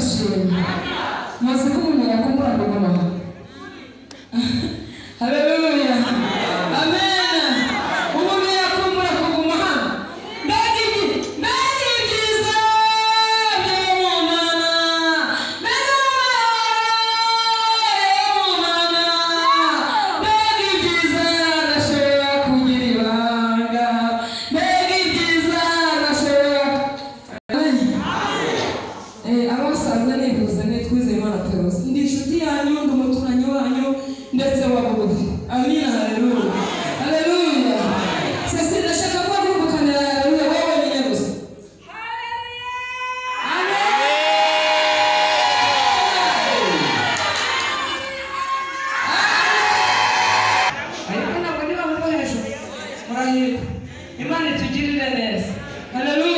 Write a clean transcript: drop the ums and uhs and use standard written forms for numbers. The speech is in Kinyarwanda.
ashimwe. Maze kumenya yakumbura kuguma. Haleluya. Amen. Umuntu yakumbura kuguma hano. Mbega ibyiza by'Imana. Mbega ibyiza ndashobora kugira ibanga. Mbega ibyiza ndashobora abasaza nifuza nitwize Imana Peros ndi inshuti yanyu ndi umuturanyi wanyu ndetse wa bugufi. Amina. Haleluya. Haleluya. Sasa ndashaka ko kuvukanira haleluya wewe nyine gusa. Ariko ntabwo niba mukoresha murahirwa Imana itugirire neza. Haleluya.